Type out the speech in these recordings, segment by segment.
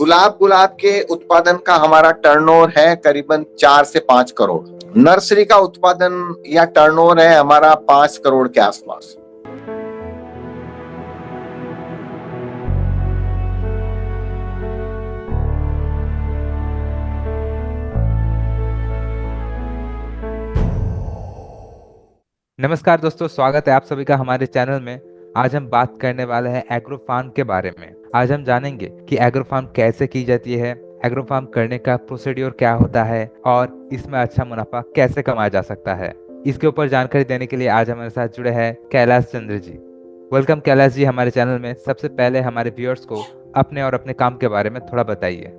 गुलाब के उत्पादन का हमारा टर्नओवर है करीबन 4 से 5 करोड़। नर्सरी का उत्पादन या टर्नओवर है हमारा 5 करोड़ के आसपास। नमस्कार दोस्तों, स्वागत है आप सभी का हमारे चैनल में। आज हम बात करने वाले हैं एग्रो फार्म के बारे में। आज हम जानेंगे कि एग्रो फार्म कैसे की जाती है, एग्रो फार्म करने का प्रोसीड्योर क्या होता है और इसमें अच्छा मुनाफा कैसे कमाया जा सकता है। इसके ऊपर जानकारी देने के लिए आज हमारे साथ जुड़े हैं कैलाश चंद्र जी। वेलकम कैलाश जी हमारे चैनल में। सबसे पहले हमारे व्यूअर्स को अपने और अपने काम के बारे में थोड़ा बताइए।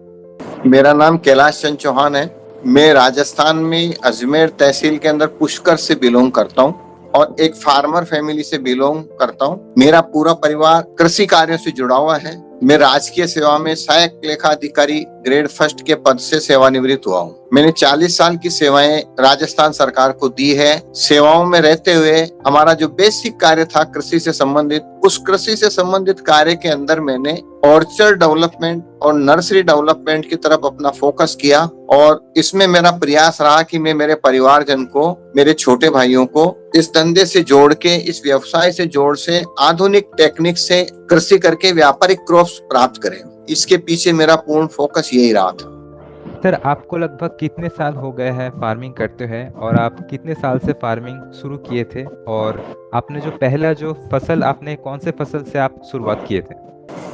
मेरा नाम कैलाश चंद्र चौहान है। मैं राजस्थान में अजमेर तहसील के अंदर पुष्कर से बिलोंग करता हूँ और एक फार्मर फैमिली से बिलोंग करता हूँ। मेरा पूरा परिवार कृषि कार्यों से जुड़ा हुआ है। मैं राजकीय सेवा में सहायक लेखाधिकारी ग्रेड फर्स्ट के पद से सेवानिवृत्त हुआ हूँ। मैंने 40 साल की सेवाएं राजस्थान सरकार को दी है। सेवाओं में रहते हुए हमारा जो बेसिक कार्य था कृषि से संबंधित, उस कृषि से संबंधित कार्य के अंदर मैंने ऑर्चर्ड डेवलपमेंट और नर्सरी डेवलपमेंट की तरफ अपना फोकस किया और इसमें मेरा प्रयास रहा कि मैं मेरे परिवारजन को, मेरे छोटे भाइयों को इस धंधे से जोड़ के, इस व्यवसाय से जोड़ से आधुनिक टेक्निक से कृषि करके व्यापारिक क्रॉप्स प्राप्त करें। इसके पीछे मेरा पूर्ण फोकस यही रहा था। सर, आपको लगभग कितने साल हो गए हैं फार्मिंग करते हैं और आप कितने साल से फार्मिंग शुरू किए थे, और आपने जो पहला जो फसल, आपने कौन से फसल से आप शुरुआत किए थे?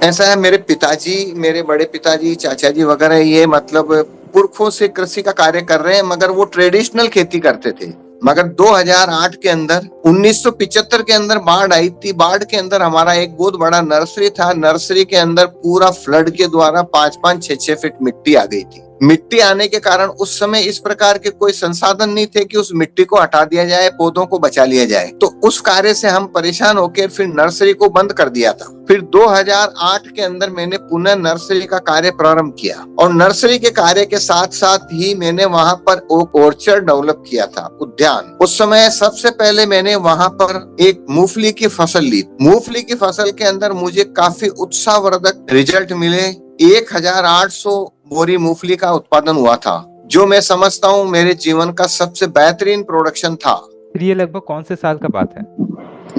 ऐसा है, मेरे पिताजी, मेरे बड़े पिताजी, चाचा जी वगैरह ये मतलब पुरखों से कृषि का कार्य कर रहे हैं, मगर वो ट्रेडिशनल खेती करते थे। मगर 2008 के अंदर 1975 के अंदर बाढ़ आई थी। बाढ़ के अंदर हमारा एक बहुत बड़ा नर्सरी था। नर्सरी के अंदर पूरा फ्लड के द्वारा 5-5, 6-6 फीट मिट्टी आ गई थी। मिट्टी आने के कारण उस समय इस प्रकार के कोई संसाधन नहीं थे कि उस मिट्टी को हटा दिया जाए, पौधों को बचा लिया जाए। तो उस कार्य से हम परेशान होकर फिर नर्सरी को बंद कर दिया था। फिर 2008 के अंदर मैंने पुनः नर्सरी का कार्य प्रारंभ किया और नर्सरी के कार्य के साथ साथ ही मैंने वहां पर एक ऑर्चर्ड डेवलप किया था, उद्यान। उस समय सबसे पहले मैंने वहां पर एक मूंगफली की फसल ली। मूंगफली की फसल के अंदर मुझे काफी उत्साहवर्धक रिजल्ट मिले। 1800 बोरी मूंगफली का उत्पादन हुआ था, जो मैं समझता हूँ मेरे जीवन का सबसे बेहतरीन प्रोडक्शन था। फिर ये लगभग कौन से साल का बात है?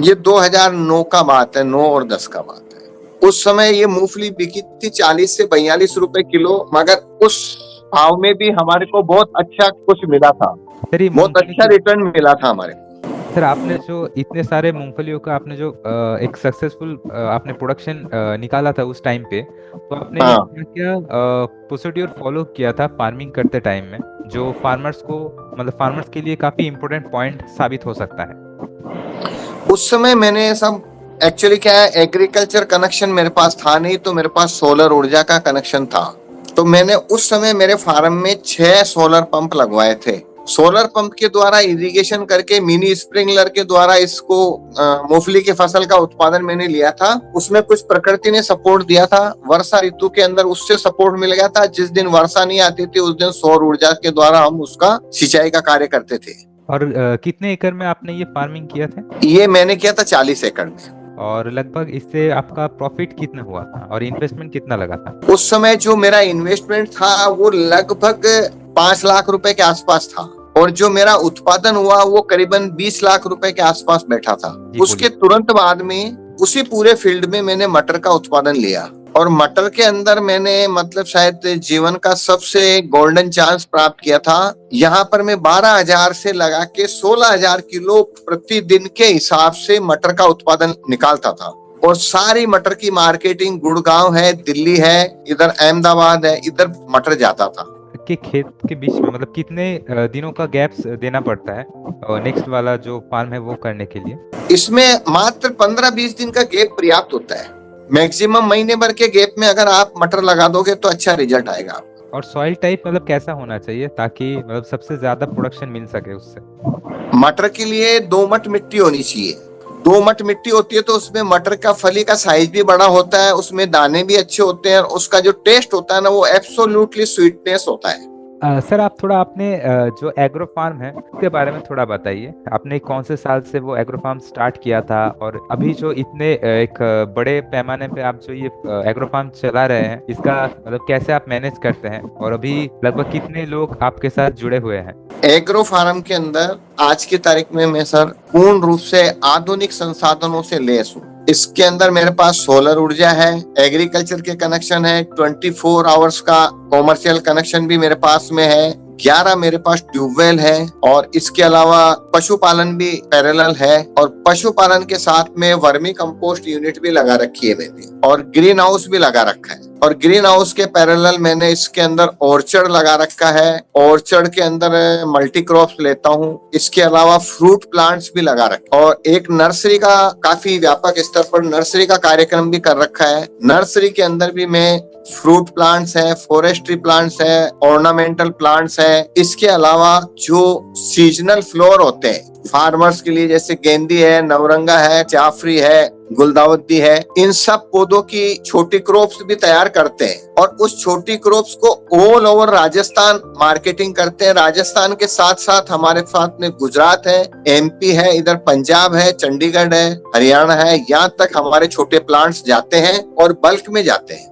ये 2009 का बात है, 9 और 10 का बात है। उस समय ये मूंगफली बिकी थी 40 से 42 रुपए किलो, मगर उस भाव में भी हमारे को बहुत अच्छा कुछ मिला था, बहुत अच्छा रिटर्न मिला था हमारे। सर, आपने जो इतने सारे मूंगफलियों का आपने जो एक सक्सेसफुल आपने प्रोडक्शन निकाला था उस टाइम पे, तो आपने क्या प्रोसीड्योर फॉलो किया था फार्मिंग करते टाइम में, जो फार्मर्स को, मतलब फार्मर्स के लिए काफी इंपॉर्टेंट पॉइंट साबित हो सकता है? उस समय मैंने सब, एक्चुअली क्या है, एग्रीकल्चर कनेक्शन मेरे पास था नहीं, तो मेरे पास सोलर ऊर्जा का कनेक्शन था। तो मैंने उस समय मेरे फार्म में 6 सोलर पंप लगवाए थे। सोलर पंप के द्वारा इरिगेशन करके, मिनी स्प्रिंकलर के द्वारा इसको मूंगफली की फसल का उत्पादन मैंने लिया था। उसमें कुछ प्रकृति ने सपोर्ट दिया था। वर्षा ऋतु के अंदर उससे सपोर्ट मिल गया था। जिस दिन वर्षा नहीं आती थी उस दिन सौर ऊर्जा के द्वारा हम उसका सिंचाई का कार्य करते थे। और कितने एकड़ में आपने ये फार्मिंग किया था? ये मैंने किया था 40 एकड़ में। और लगभग इससे आपका प्रॉफिट कितना हुआ था और इन्वेस्टमेंट कितना लगा था? उस समय जो मेरा इन्वेस्टमेंट था वो लगभग 5 लाख रुपए के आसपास था और जो मेरा उत्पादन हुआ वो करीबन 20 लाख रुपए के आसपास बैठा था। उसके तुरंत बाद में उसी पूरे फील्ड में मैंने मटर का उत्पादन लिया और मटर के अंदर मैंने मतलब शायद जीवन का सबसे गोल्डन चांस प्राप्त किया था। यहाँ पर मैं 12,000 से लगा के 16,000 किलो प्रतिदिन के हिसाब से मटर का उत्पादन निकालता था और सारी मटर की मार्केटिंग गुड़गांव है, दिल्ली है, इधर अहमदाबाद है, इधर मटर जाता था। के खेत के बीच में मतलब कितने दिनों का गैप देना पड़ता है नेक्स्ट वाला जो फार्म है वो करने के लिए? इसमें मात्र 15-20 दिन का गैप पर्याप्त होता है। मैक्सिमम महीने भर के गैप में अगर आप मटर लगा दोगे तो अच्छा रिजल्ट आएगा। और सॉइल टाइप मतलब कैसा होना चाहिए ताकि मतलब सबसे ज्यादा प्रोडक्शन मिल सके उससे? मटर के लिए दोमट मिट्टी होनी चाहिए। दोमट मिट्टी होती है तो उसमें मटर का फली का साइज भी बड़ा होता है, उसमें दाने भी अच्छे होते हैं और उसका जो टेस्ट होता है ना वो एब्सोल्युटली स्वीटनेस होता है। सर आप थोड़ा अपने जो एग्रो फार्म है उसके बारे में थोड़ा बताइए। आपने कौन से साल से वो एग्रो फार्म स्टार्ट किया था, और अभी जो इतने एक बड़े पैमाने पे आप जो ये एग्रो फार्म चला रहे हैं, इसका मतलब कैसे आप मैनेज करते हैं, और अभी लगभग कितने लोग आपके साथ जुड़े हुए हैं? एग्रो फार्म के अंदर आज की तारीख में मैं सर पूर्ण रूप से आधुनिक संसाधनों से लैस हूँ। इसके अंदर मेरे पास सोलर ऊर्जा है, एग्रीकल्चर के कनेक्शन है, 24 आवर्स का कॉमर्शियल कनेक्शन भी मेरे पास में है, 11 मेरे पास ट्यूबवेल है, और इसके अलावा पशुपालन भी पैरेलल है, और पशुपालन के साथ में वर्मी कंपोस्ट यूनिट भी लगा रखी है मैंने, और ग्रीन हाउस भी लगा रखा है। और ग्रीन हाउस के पैरेलल मैंने इसके अंदर ऑर्चर्ड लगा रखा है, ऑर्चर्ड के अंदर मल्टी क्रॉप्स लेता हूँ। इसके अलावा फ्रूट प्लांट्स भी लगा रखे, और एक नर्सरी का काफी व्यापक स्तर पर नर्सरी का कार्यक्रम भी कर रखा है। नर्सरी के अंदर भी मैं फ्रूट प्लांट्स है, फॉरेस्ट्री प्लांट्स है, ऑर्नामेंटल प्लांट्स है, इसके अलावा जो सीजनल फ्लोर होते हैं फार्मर्स के लिए, जैसे गेंदी है, नवरंगा है, जाफरी है, गुलदाउदी है, इन सब पौधों की छोटी क्रॉप्स भी तैयार करते हैं, और उस छोटी क्रॉप्स को ऑल ओवर राजस्थान मार्केटिंग करते हैं। राजस्थान के साथ साथ हमारे साथ में गुजरात है, एमपी है, इधर पंजाब है, चंडीगढ़ है, हरियाणा है, यहाँ तक हमारे छोटे प्लांट्स जाते हैं और बल्क में जाते हैं।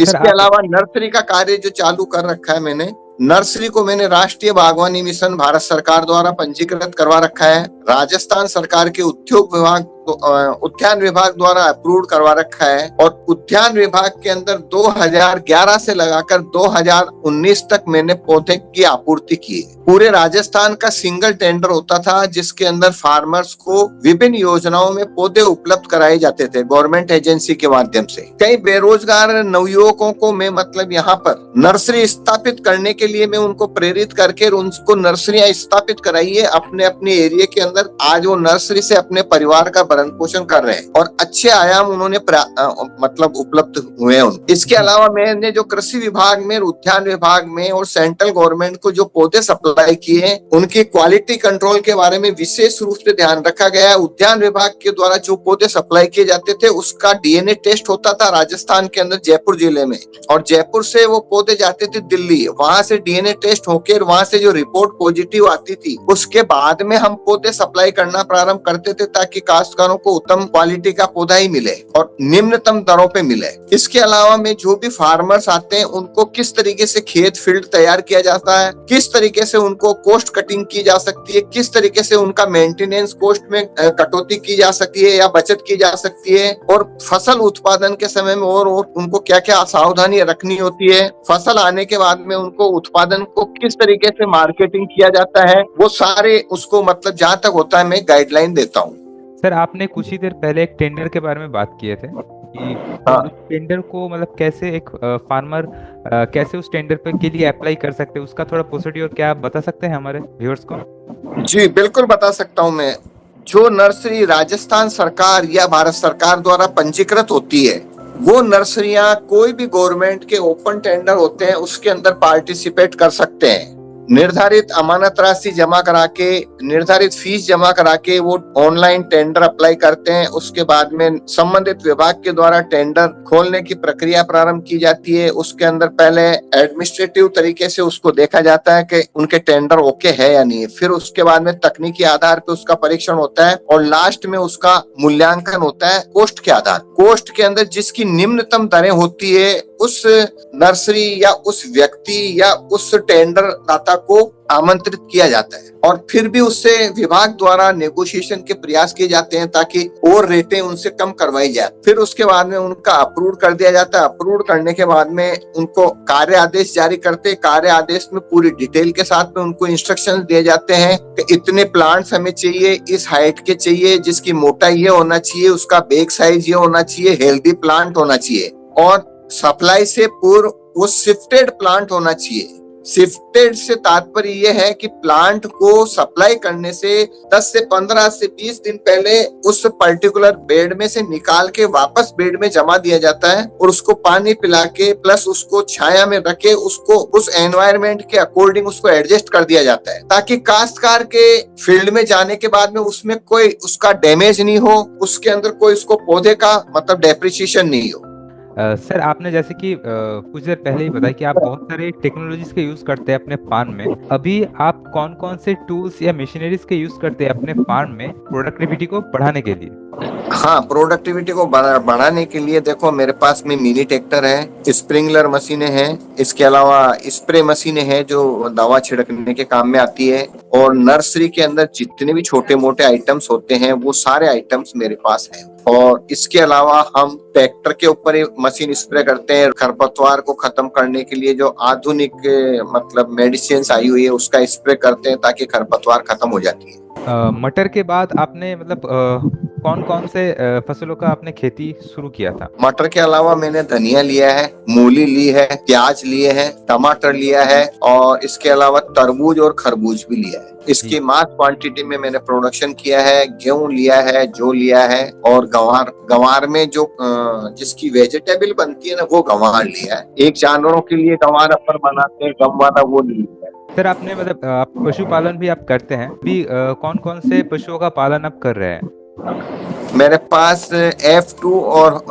इसके अलावा नर्सरी का कार्य जो चालू कर रखा है मैंने, नर्सरी को मैंने राष्ट्रीय बागवानी मिशन भारत सरकार द्वारा पंजीकृत करवा रखा है, राजस्थान सरकार के उद्योग विभाग उद्यान विभाग द्वारा अप्रूव करवा रखा है, और उद्यान विभाग के अंदर 2011 से लगाकर 2019 तक मैंने पौधे की आपूर्ति की है। पूरे राजस्थान का सिंगल टेंडर होता था जिसके अंदर फार्मर्स को विभिन्न योजनाओं में पौधे उपलब्ध कराए जाते थे गवर्नमेंट एजेंसी के माध्यम से। कई बेरोजगार नवयुवकों को मैं मतलब यहाँ पर नर्सरी स्थापित करने के लिए मैं उनको प्रेरित करके उनको नर्सरियां स्थापित कराइए अपने अपने एरिया के अंदर। आज वो नर्सरी से अपने परिवार का भरण पोषण कर रहे हैं और अच्छे आयाम उन्होंने मतलब उपलब्ध हुए हैं। इसके अलावा मैंने जो कृषि विभाग में, उद्यान विभाग में और सेंट्रल गवर्नमेंट को जो पौधे सप्लाई किए हैं उनकी क्वालिटी कंट्रोल के बारे में विशेष रूप से ध्यान रखा गया है। उद्यान विभाग के द्वारा जो पौधे सप्लाई किए जाते थे उसका डीएनए टेस्ट होता था राजस्थान के अंदर जयपुर जिले में, और जयपुर से वो पौधे जाते थे दिल्ली, वहां से डीएनए टेस्ट होकर वहां से जो रिपोर्ट पॉजिटिव आती थी उसके बाद में हम पौधे सप्लाई करना प्रारंभ करते थे ताकि काश्तकारों को उत्तम क्वालिटी का पौधा ही मिले और निम्नतम दरों पे मिले। इसके अलावा में जो भी फार्मर्स आते हैं उनको किस तरीके से खेत फील्ड तैयार किया जाता है, किस तरीके से उनको कॉस्ट कटिंग की जा सकती है, किस तरीके से उनका मेंटेनेंस कॉस्ट में कटौती की जा सकती है या बचत की जा सकती है, और फसल उत्पादन के समय में और उनको क्या क्या सावधानी रखनी होती है, फसल आने के बाद में उनको उत्पादन को किस तरीके से मार्केटिंग किया जाता है, वो सारे उसको मतलब जहाँ तक होता है मैं गाइडलाइन देता हूँ। सर आपने कुछ ही देर पहले एक टेंडर के बारे में बात किए थे कि उस टेंडर को मतलब कैसे एक फार्मर कैसे उस टेंडर पे के लिए अप्लाई कर सकते हैं, उसका थोड़ा प्रोसीड्यूर क्या आप बता सकते हैं हमारे व्यूअर्स को? जी बिल्कुल बता सकता हूँ मैं। जो नर्सरी राजस्थान सरकार या भारत सरकार द्वारा पंजीकृत होती है वो नर्सरियां कोई भी गवर्नमेंट के ओपन टेंडर होते हैं उसके अंदर पार्टिसिपेट कर सकते हैं। निर्धारित अमानत राशि जमा करा के, निर्धारित फीस जमा करा के वो ऑनलाइन टेंडर अप्लाई करते हैं। उसके बाद में संबंधित विभाग के द्वारा टेंडर खोलने की प्रक्रिया प्रारंभ की जाती है। उसके अंदर पहले एडमिनिस्ट्रेटिव तरीके से उसको देखा जाता है कि उनके टेंडर ओके है या नहीं। फिर उसके बाद में तकनीकी आधार पे उसका परीक्षण होता है और लास्ट में उसका मूल्यांकन होता है कोस्ट के आधार। कोस्ट के अंदर जिसकी निम्नतम दरें होती है उस नर्सरी या उस व्यक्ति या उस टेंडर दाता को आमंत्रित किया जाता है और फिर भी उससे विभाग द्वारा नेगोशिएशन के प्रयास किए जाते हैं ताकि और रेटें उनसे कम करवाई जाए। फिर उसके बाद में उनका अप्रूव कर दिया जाता है। अप्रूव करने के बाद में उनको कार्य आदेश जारी करते हैं। कार्य आदेश में पूरी डिटेल के साथ में उनको इंस्ट्रक्शन दिए जाते हैं कि इतने प्लांट्स हमें चाहिए, इस हाइट के चाहिए, जिसकी मोटाई ये होना चाहिए, उसका बेग साइज ये होना चाहिए, हेल्दी प्लांट होना चाहिए, और सप्लाई से पूर्व वो शिफ्टेड प्लांट होना चाहिए। शिफ्टेड से तात्पर्य ये है कि प्लांट को सप्लाई करने से 10 से 15 से 20 दिन पहले उस पर्टिकुलर बेड में से निकाल के वापस बेड में जमा दिया जाता है और उसको पानी पिला के प्लस उसको छाया में रखे उसको उस एनवायरनमेंट के अकॉर्डिंग उसको एडजस्ट कर दिया जाता है ताकि काश्तकार के फील्ड में जाने के बाद में उसमें कोई उसका डैमेज नहीं हो, उसके अंदर कोई उसको पौधे का मतलब डेप्रिसिएशन नहीं हो। सर आपने जैसे कि कुछ देर पहले ही बताया कि आप बहुत सारे टेक्नोलॉजीज के यूज करते हैं अपने फार्म में। अभी आप कौन कौन से टूल्स या मशीनरीज के यूज करते हैं अपने फार्म में प्रोडक्टिविटी को बढ़ाने के लिए? हाँ, प्रोडक्टिविटी को बढ़ाने के लिए देखो, मेरे पास में मिनी ट्रैक्टर है, स्प्रिंकलर मशीनें हैं, इसके अलावा स्प्रे मशीनें हैं जो दवा छिड़कने के काम में आती है, और नर्सरी के अंदर जितने भी छोटे मोटे आइटम्स होते हैं वो सारे आइटम्स मेरे पास हैं। और इसके अलावा हम ट्रैक्टर के ऊपर ही मशीन स्प्रे करते हैं, खरपतवार को खत्म करने के लिए जो आधुनिक मतलब मेडिसिन आई हुई है उसका स्प्रे करते हैं ताकि खरपतवार खत्म हो जाती है। मटर के बाद आपने मतलब कौन कौन से फसलों का आपने खेती शुरू किया था? मटर के अलावा मैंने धनिया लिया है, मूली ली है, प्याज लिए हैं, टमाटर लिया है, और इसके अलावा तरबूज और खरबूज भी लिया है। इसकी मास क्वांटिटी में मैंने प्रोडक्शन किया है। गेहूं लिया है, जो लिया है, और गंवार गंवार में जो जिसकी वेजिटेबल बनती है ना, वो गंवार लिया है। एक जानवरों के लिए गंवार अपन बनाते हैं, गम वाला, वो लिया है। सर आपने मतलब आप पशुपालन भी आप करते हैं भी, कौन कौन से पशुओं का पालन आप कर रहे हैं? मेरे पास F2 और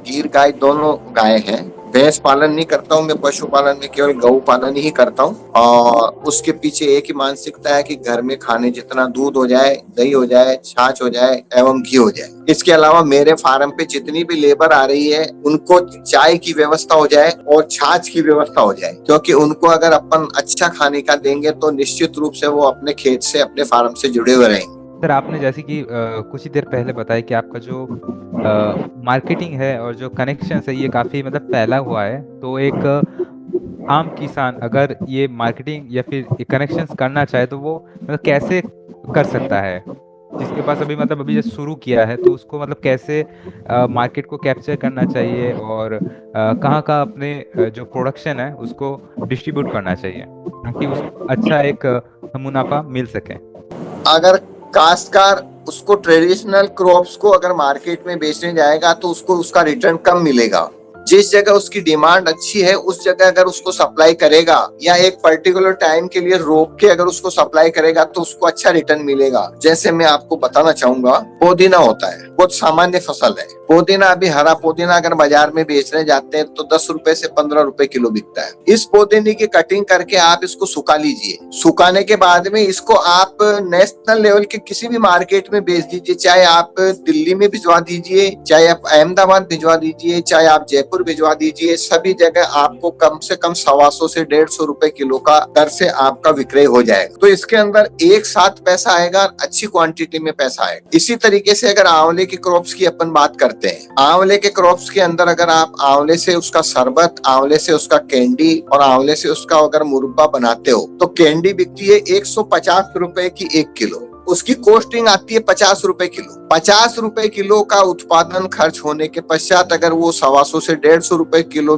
गीर गाय दोनों गाय हैं। भैंस पालन नहीं करता हूँ मैं, पशुपालन में केवल गौ पालन ही करता हूँ। और उसके पीछे एक ही मानसिकता है कि घर में खाने जितना दूध हो जाए, दही हो जाए, छाछ हो जाए एवं घी हो जाए। इसके अलावा मेरे फार्म पे जितनी भी लेबर आ रही है उनको चाय की व्यवस्था हो जाए और छाछ की व्यवस्था हो जाए, क्योंकि उनको अगर अपन अच्छा खाने का देंगे तो निश्चित रूप से वो अपने खेत से, अपने फार्म से जुड़े हुए रहेंगे। सर आपने जैसे कि कुछ ही देर पहले बताया कि आपका जो मार्केटिंग है और जो कनेक्शन है ये काफ़ी मतलब फैला हुआ है, तो एक आम किसान अगर ये मार्केटिंग या फिर ये कनेक्शंस करना चाहे तो वो मतलब कैसे कर सकता है? जिसके पास अभी मतलब अभी जस्ट शुरू किया है तो उसको मतलब कैसे मार्केट को कैप्चर करना चाहिए और कहाँ कहाँ अपने जो प्रोडक्शन है उसको डिस्ट्रीब्यूट करना चाहिए ताकि उसको अच्छा एक मुनाफा मिल सके। अगर काश्तकार उसको ट्रेडिशनल क्रॉप्स को अगर मार्केट में बेचने जाएगा तो उसको उसका रिटर्न कम मिलेगा। जिस जगह उसकी डिमांड अच्छी है उस जगह अगर उसको सप्लाई करेगा या एक पर्टिकुलर टाइम के लिए रोक के अगर उसको सप्लाई करेगा तो उसको अच्छा रिटर्न मिलेगा। जैसे मैं आपको बताना चाहूंगा, पुदीना होता है, बहुत सामान्य फसल है। पुदीना, अभी हरा पुदीना अगर बाजार में बेचने जाते हैं तो 10 रुपए से 15 रुपए किलो बिकता है। इस पुदीने की कटिंग करके आप इसको सुखा लीजिए। सुखाने के बाद में इसको आप नेशनल लेवल के किसी भी मार्केट में बेच दीजिए, चाहे आप दिल्ली में भिजवा दीजिए, चाहे आप अहमदाबाद भिजवा दीजिए, चाहे आप जयपुर भिजवा दीजिए, सभी जगह आपको कम से कम 125 से 150 रुपए किलो का दर से आपका विक्रय हो जाएगा। तो इसके अंदर एक साथ पैसा आएगा, अच्छी क्वांटिटी में पैसा आएगा। इसी तरीके से अगर आंवले की क्रॉप्स की अपन बात करते हैं, आंवले के क्रॉप्स के अंदर अगर आप आंवले से उसका शरबत, आंवले से उसका कैंडी और आंवले से उसका अगर मुरब्बा बनाते हो तो कैंडी बिकती है 150 रुपए की 1 किलो। उसकी कॉस्टिंग आती है 50 रुपए किलो। 50 रुपए किलो का उत्पादन खर्च होने के पश्चात अगर वो 125 से 150 रुपए किलो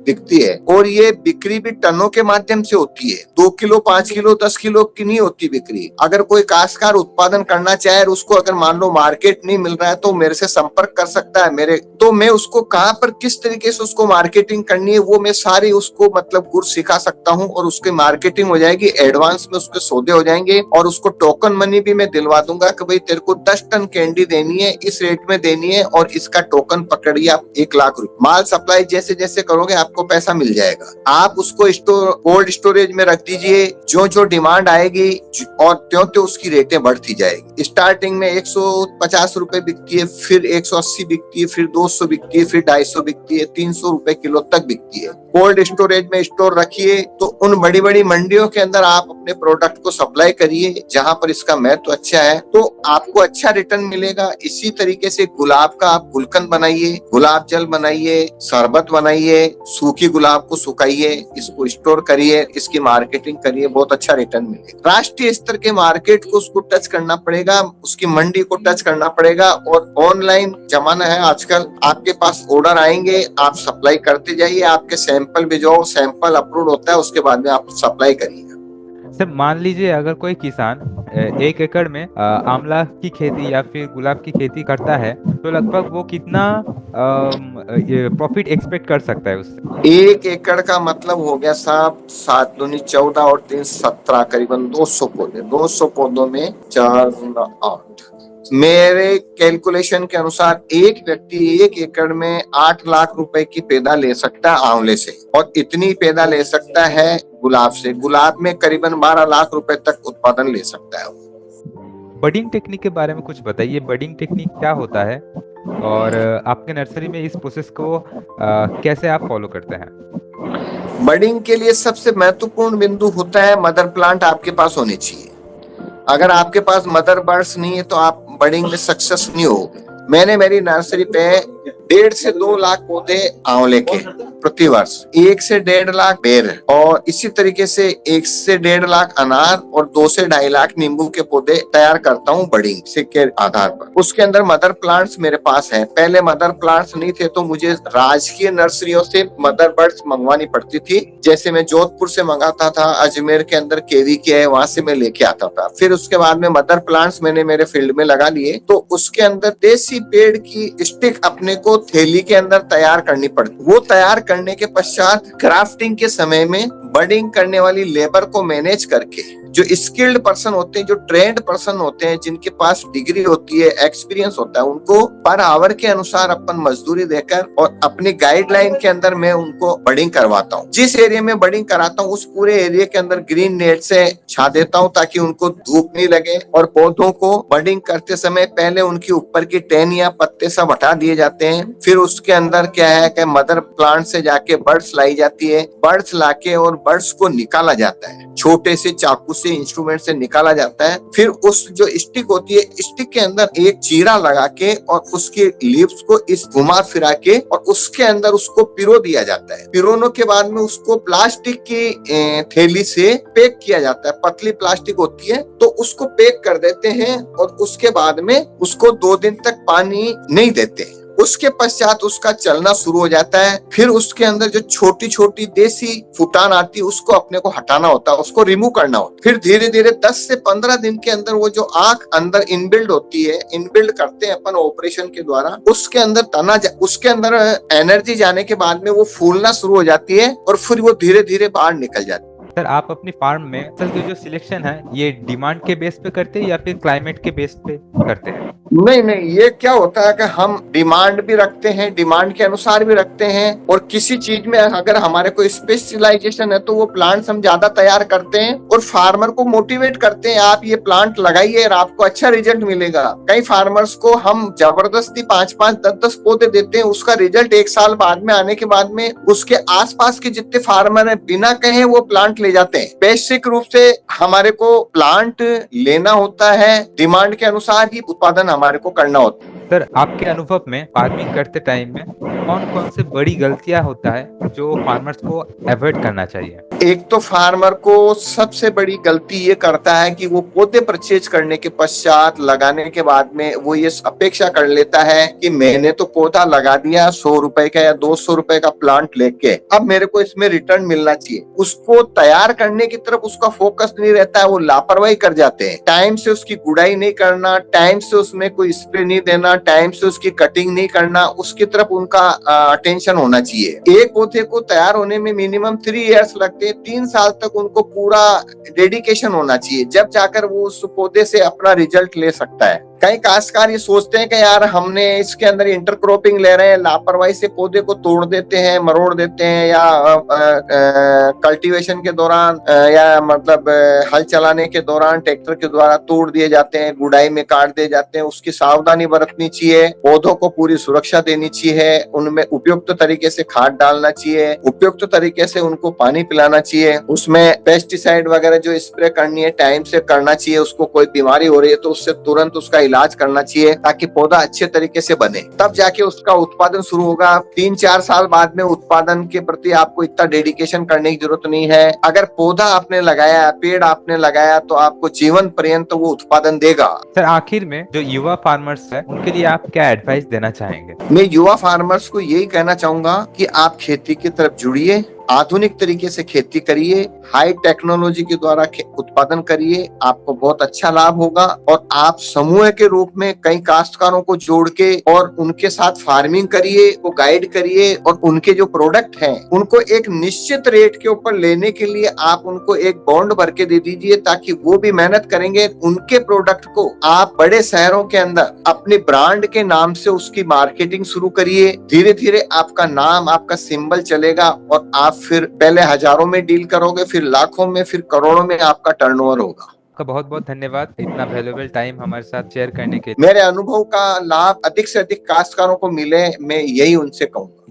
बिकती है, और ये बिक्री भी टनों के माध्यम से होती है, 2 किलो, 5 किलो, 10 किलो की नहीं होती बिक्री। अगर कोई काश्तकार उत्पादन करना चाहे और उसको अगर मान लो मार्केट नहीं मिल रहा है तो मेरे से संपर्क कर सकता है। मेरे तो मैं उसको कहाँ पर किस तरीके से उसको मार्केटिंग करनी है वो मैं सारी उसको मतलब गुर सिखा सकता हूँ, और उसकी मार्केटिंग हो जाएगी, एडवांस में उसके सौदे हो जाएंगे, और उसको टोकन मनी भी मैं दिलवा दूंगा कि भाई तेरे को 10 टन कैंडी देनी है, इस रेट में देनी है, और इसका टोकन पकड़िए आप 1 लाख रुपए। माल सप्लाई जैसे जैसे करोगे आपको पैसा मिल जाएगा। आप उसको कोल्ड स्टोरेज में रख दीजिए, जो जो डिमांड आएगी और त्यों त्यों उसकी रेटें बढ़ती जाएगी। स्टार्टिंग में 150 रुपए बिकती है, फिर 180 बिकती है, फिर 200 बिकती है, फिर 250 बिकती है, 300 रुपए किलो तक बिकती है। कोल्ड स्टोरेज में स्टोर रखिए तो उन बड़ी बड़ी मंडियों के अंदर आप अपने प्रोडक्ट को सप्लाई करिए जहां पर इसका महत्व अच्छा है, तो आपको अच्छा रिटर्न मिलेगा। इसी तरीके से गुलाब का आप गुलकंद बनाइए, गुलाब जल बनाइए, शरबत बनाइए, सूखी गुलाब को सुखाइए, इसको स्टोर करिए, इसकी मार्केटिंग करिए, बहुत अच्छा रिटर्न मिलेगा। राष्ट्रीय स्तर के मार्केट को उसको टच करना पड़ेगा, उसकी मंडी को टच करना पड़ेगा, और ऑनलाइन जमाना है आजकल। आपके पास ऑर्डर आएंगे, आप सप्लाई करते जाइए, आपके सैंपल भिजवाओ, सैंपल अप्रूव होता है, उसके बाद में आप सप्लाई करिए। सर मान लीजिए अगर कोई किसान 1 एकड़ में आंवला की खेती या फिर गुलाब की खेती करता है तो लगभग वो कितना प्रॉफिट एक्सपेक्ट कर सकता है उससे? 1 एकड़ का मतलब हो गया साहब 7 दूनी 14 और 3 17, करीबन 200 पौधे। 200 पौधों में 4 8 मेरे कैलकुलेशन के अनुसार एक व्यक्ति 1 एकड़ में 8 लाख रुपए की पैदा ले सकता है आंवले से, और इतनी पैदा ले सकता है गुलाब से। गुलाब में करीबन 12 लाख रुपए तक उत्पादन ले सकता है। बडिंग टेक्निक के बारे में कुछ बताइए। बडिंग टेक्निक क्या होता है और आपके नर्सरी में इस प्रोसेस को कैसे आप फॉलो करते हैं? बडिंग के लिए सबसे महत्वपूर्ण बिंदु होता है मदर प्लांट आपके पास होनी चाहिए। अगर आपके पास मदर बर्ड्स नहीं है तो आप बडिंग में सक्सेस नहीं होगे। मैंने मेरी नर्सरी पे 1.5 से 2 लाख पौधे आंवले के प्रति वर्ष, 1 से 1.5 लाख बेर, और इसी तरीके से 1 से 1.5 लाख अनार और 2 से 2.5 लाख नींबू के पौधे तैयार करता हूँ बडिंग से के आधार पर। उसके अंदर मदर प्लांट्स मेरे पास है। पहले मदर प्लांट्स नहीं थे तो मुझे राजकीय नर्सरियों से मदर बर्ड्स मंगवानी पड़ती थी। जैसे मैं जोधपुर से मंगाता था, अजमेर के अंदर केवी के है वहां से मैं लेके आता था। फिर उसके बाद में मदर प्लांट्स मैंने मेरे फील्ड में लगा लिए, तो उसके अंदर देसी पेड़ की स्टिक अपने को थैली के अंदर तैयार करनी पड़ती। वो तैयार करने के पश्चात क्राफ्टिंग के समय में बडिंग करने वाली लेबर को मैनेज करके, जो स्किल्ड पर्सन होते हैं, जो ट्रेंड पर्सन होते हैं, जिनके पास डिग्री होती है, एक्सपीरियंस होता है, उनको पर आवर के अनुसार अपन मजदूरी देकर और अपनी गाइडलाइन के अंदर मैं उनको बडिंग करवाता हूँ। जिस एरिया में बडिंग कराता हूँ उस पूरे एरिया के अंदर ग्रीन नेट से छा देता हूँ ताकि उनको धूप नहीं लगे। और पौधों को बडिंग करते समय पहले उनके ऊपर की टहनियां, पत्ते सब हटा दिए जाते हैं। फिर उसके अंदर क्या है कि मदर प्लांट से जाके बर्ड्स लाई जाती है। बर्ड्स लाके और बर्ड्स को निकाला जाता है, छोटे से चाकू से, इंस्ट्रूमेंट से निकाला जाता है। फिर उस जो स्टिक होती है, स्टिक के अंदर एक चीरा लगा के और उसके लीव्स को इस घुमा फिरा के और उसके अंदर उसको पिरो दिया जाता है। पिरोने के बाद में उसको प्लास्टिक की थैली से पैक किया जाता है। पतली प्लास्टिक होती है तो उसको पैक कर देते हैं और उसके बाद में उसको 2 दिन तक पानी नहीं देते हैं। उसके पश्चात उसका चलना शुरू हो जाता है। फिर उसके अंदर जो छोटी छोटी देसी फुटान आती है उसको अपने को हटाना होता है, उसको रिमूव करना होता है। फिर धीरे धीरे 10 से 15 दिन के अंदर वो जो आंख अंदर इनबिल्ड होती है, इनबिल्ड करते हैं अपन ऑपरेशन के द्वारा, उसके अंदर उसके अंदर एनर्जी जाने के बाद में वो फूलना शुरू हो जाती है और फिर वो धीरे धीरे बाहर निकल जाती है। सर, आप अपनी फार्म में फसल की जो सिलेक्शन है ये डिमांड के बेस पे करते हैं या फिर क्लाइमेट के बेस पे करते हैं? नहीं, ये क्या होता है कि हम डिमांड भी रखते हैं, डिमांड के अनुसार भी रखते हैं, और किसी चीज में अगर हमारे को स्पेशलाइजेशन है तो वो प्लांट्स हम ज्यादा तैयार करते हैं और फार्मर को मोटिवेट करते हैं, आप ये प्लांट लगाइए और आपको अच्छा रिजल्ट मिलेगा। कई फार्मर्स को हम जबरदस्ती 5-5, 10-10 पौधे देते हैं, उसका रिजल्ट 1 साल बाद में आने के बाद में उसके आसपास के जितने फार्मर है बिना कहे वो प्लांट ले जाते हैं। बेसिक रूप से हमारे को प्लांट लेना होता है, डिमांड के अनुसार ही उत्पादन हमारे को करना होता है। सर, आपके अनुभव में फार्मिंग करते टाइम में कौन कौन से बड़ी गलतियां होता है जो फार्मर्स को अवॉइड करना चाहिए? एक तो फार्मर को सबसे बड़ी गलती ये करता है कि वो पौधे परचेज करने के पश्चात, लगाने के बाद में वो ये अपेक्षा कर लेता है कि मैंने तो पौधा लगा दिया 100 रुपए का या 200 रुपए का प्लांट लेके, अब मेरे को इसमें रिटर्न मिलना चाहिए। उसको तैयार करने की तरफ उसका फोकस नहीं रहता है, वो लापरवाही कर जाते हैं। टाइम से उसकी गुड़ाई नहीं करना, टाइम से उसमें कोई स्प्रे नहीं देना, टाइम से उसकी कटिंग नहीं करना, उसकी तरफ उनका अटेंशन होना चाहिए। एक पौधे को तैयार होने में मिनिमम 3 इयर्स लगते हैं। 3 साल तक उनको पूरा डेडिकेशन होना चाहिए, जब जाकर वो उस पौधे से अपना रिजल्ट ले सकता है। कई काश्तकार ये सोचते हैं कि यार हमने इसके अंदर इंटरक्रॉपिंग ले रहे हैं, लापरवाही से पौधे को तोड़ देते हैं, मरोड़ देते हैं, या कल्टीवेशन के दौरान या मतलब हल चलाने के दौरान ट्रैक्टर के द्वारा तोड़ दिए जाते हैं, गुड़ाई में काट दिए जाते हैं। उसकी सावधानी बरतनी चाहिए, पौधों को पूरी सुरक्षा देनी चाहिए, उनमें उपयुक्त तरीके से खाद डालना चाहिए, उपयुक्त तरीके से उनको पानी पिलाना चाहिए, उसमें पेस्टिसाइड वगैरह जो स्प्रे करनी है टाइम से करना चाहिए। उसको कोई बीमारी हो रही है तो उससे तुरंत उसका इलाज करना चाहिए ताकि पौधा अच्छे तरीके से बने, तब जाके उसका उत्पादन शुरू होगा। 3-4 साल बाद में उत्पादन के प्रति आपको इतना डेडिकेशन करने की जरूरत नहीं है। अगर पौधा आपने लगाया, पेड़ आपने लगाया, तो आपको जीवन पर्यंत वो उत्पादन देगा। सर, आखिर में जो युवा फार्मर्स है उनके लिए आप क्या एडवाइस देना चाहेंगे? मैं युवा फार्मर्स को यही कहना चाहूंगा कि आप खेती की तरफ जुड़िए, आधुनिक तरीके से खेती करिए, हाई टेक्नोलॉजी के द्वारा उत्पादन करिए, आपको बहुत अच्छा लाभ होगा। और आप समूह के रूप में कई काश्तकारों को जोड़ के और उनके साथ फार्मिंग करिए, वो गाइड करिए, और उनके जो प्रोडक्ट हैं उनको एक निश्चित रेट के ऊपर लेने के लिए आप उनको एक बॉन्ड भर के दे दीजिए, ताकि वो भी मेहनत करेंगे। उनके प्रोडक्ट को आप बड़े शहरों के अंदर अपने ब्रांड के नाम से उसकी मार्केटिंग शुरू करिए। धीरे धीरे आपका नाम, आपका सिंबल चलेगा और आप फिर पहले हजारों में डील करोगे, फिर लाखों में, फिर करोड़ों में आपका टर्नओवर होगा। आपका बहुत बहुत धन्यवाद इतना वैल्यूएबल टाइम हमारे साथ शेयर करने के लिए। मेरे अनुभव का लाभ अधिक से अधिक काश्तकारों को मिले, मैं यही उनसे कहूंगा।